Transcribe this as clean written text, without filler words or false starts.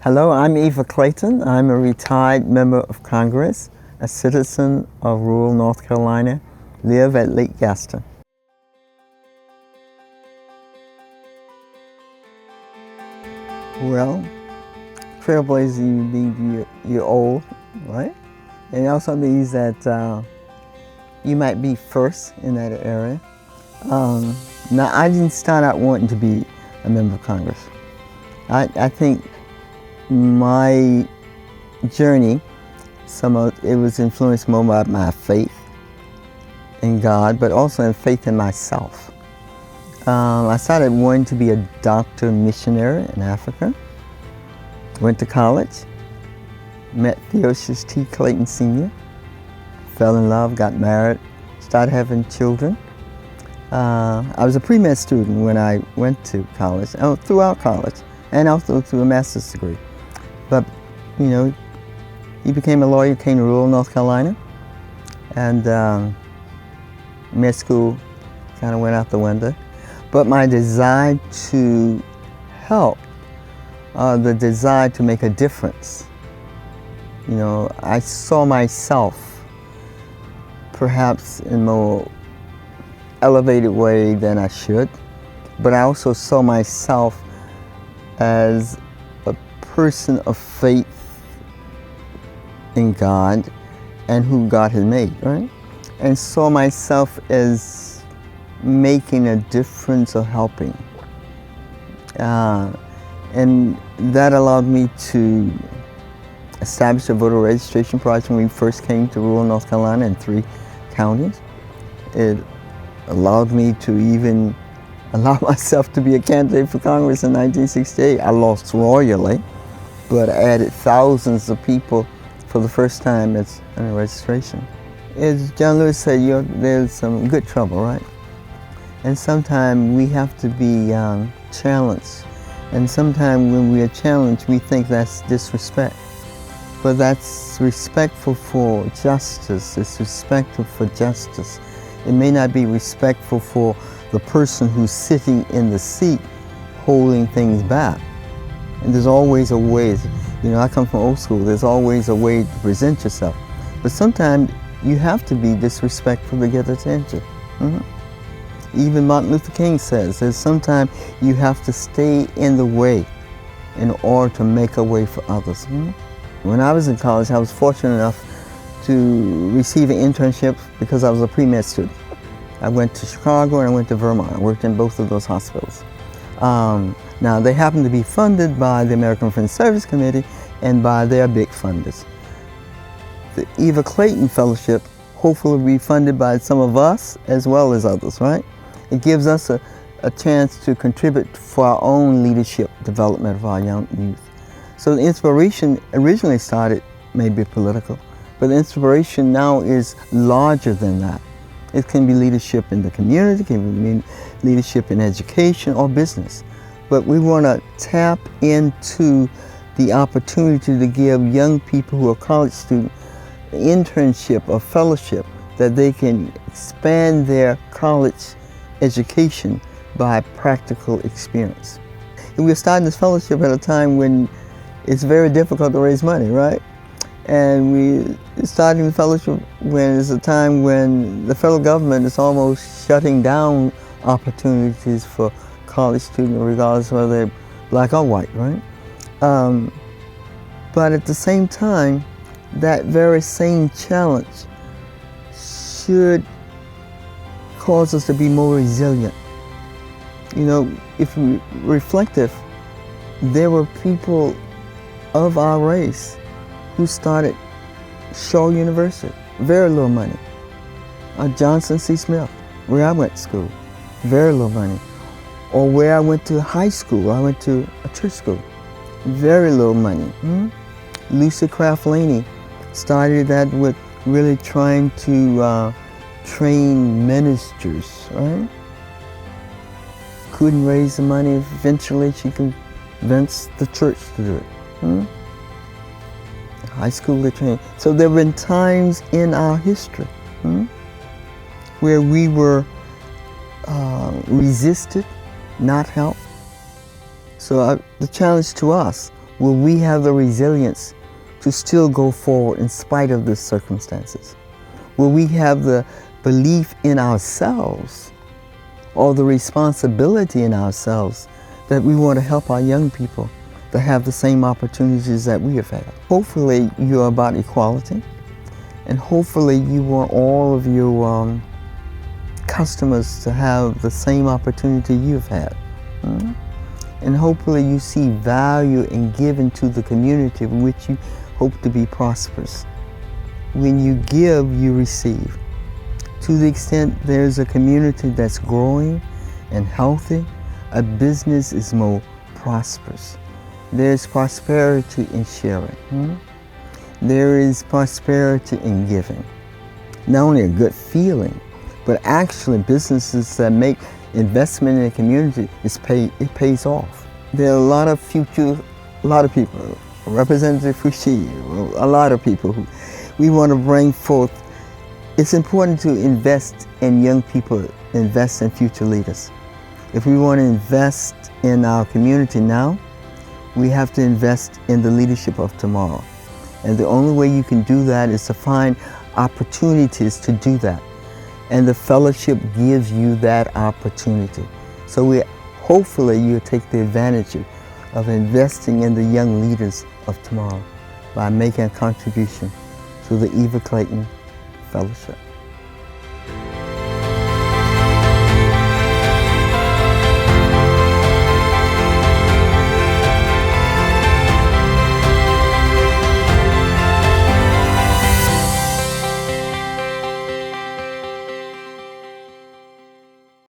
Hello, I'm Eva Clayton. I'm a retired member of Congress, a citizen of rural North Carolina, live at Lake Gaston. Well, trailblazer means you're old, right? And it also means that you might be first in that area. Now, I didn't start out wanting to be a member of Congress. I think my journey, it was influenced more by my faith in God, but also in faith in myself. I started wanting to be a doctor missionary in Africa. Went to college, met Theosius T. Clayton Sr., fell in love, got married, started having children. I was a pre-med student when I went to college, throughout college, and also through a master's degree. But, you know, he became a lawyer, came to rural North Carolina, and med school kind of went out the window. But my desire to help, the desire to make a difference, you know, I saw myself perhaps in a more elevated way than I should, but I also saw myself as a person of faith in God and who God had made, right? And saw myself as making a difference or helping. And that allowed me to establish a voter registration project when we first came to rural North Carolina in 3 counties. It allowed me to even allow myself to be a candidate for Congress in 1968. I lost royally, but I added thousands of people for the first time as a registration. As John Lewis said, there's some good trouble, right? And sometimes we have to be challenged. And sometimes when we are challenged, we think that's disrespect. But that's respectful for justice. It's respectful for justice. It may not be respectful for the person who's sitting in the seat holding things back. And there's always a way, you know, I come from old school, there's always a way to present yourself. But sometimes you have to be disrespectful to get attention. Even Martin Luther King says that sometimes you have to stay in the way in order to make a way for others. When I was in college, I was fortunate enough to receive an internship because I was a pre-med student. I went to Chicago and I went to Vermont. I worked in both of those hospitals. Now, they happened to be funded by the American Friends Service Committee and by their big funders. The Eva Clayton Fellowship hopefully will be funded by some of us as well as others, right? It gives us a chance to contribute for our own leadership development of our young youth. So the inspiration originally started maybe political, but the inspiration now is larger than that. It can be leadership in the community, it can be leadership in education or business. But we want to tap into the opportunity to give young people who are college students internship or fellowship that they can expand their college education by practical experience. And we're starting this fellowship at a time when it's very difficult to raise money, right? And we're starting the fellowship when it's a time when the federal government is almost shutting down opportunities for college students, regardless of whether they're black or white, right? But at the same time, that very same challenge should cause us to be more resilient. You know, if we're reflective, there were people of our race who started Shaw University, very little money. Johnson C. Smith, where I went to school, very little money. Or where I went to high school, I went to a church school, very little money. Lucy Craft Laney started that with really trying to train ministers, right? Couldn't raise the money. Eventually she convinced the church to do it. High school they trained. So there have been times in our history where we were resisted, not helped. So the challenge to us, Will we have the resilience to still go forward in spite of the circumstances? Will we have the belief in ourselves or the responsibility in ourselves that we want to help our young people to have the same opportunities that we have had? Hopefully you're about equality, and hopefully you want all of your customers to have the same opportunity you've had. And hopefully you see value in giving to the community in which you hope to be prosperous. When you give, you receive. To the extent there's a community that's growing and healthy, a business is more prosperous. There's prosperity in sharing. There is prosperity in giving. Not only a good feeling, but actually businesses that make investment in the community, it pays off. There are a lot of people, Representative Fushi, a lot of people who we want to bring forth. It's important to invest in young people, invest in future leaders. If we want to invest in our community now, we have to invest in the leadership of tomorrow. And the only way you can do that is to find opportunities to do that. And the fellowship gives you that opportunity. So hopefully you'll take the advantage of investing in the young leaders of tomorrow by making a contribution to the Eva Clayton Fellowship.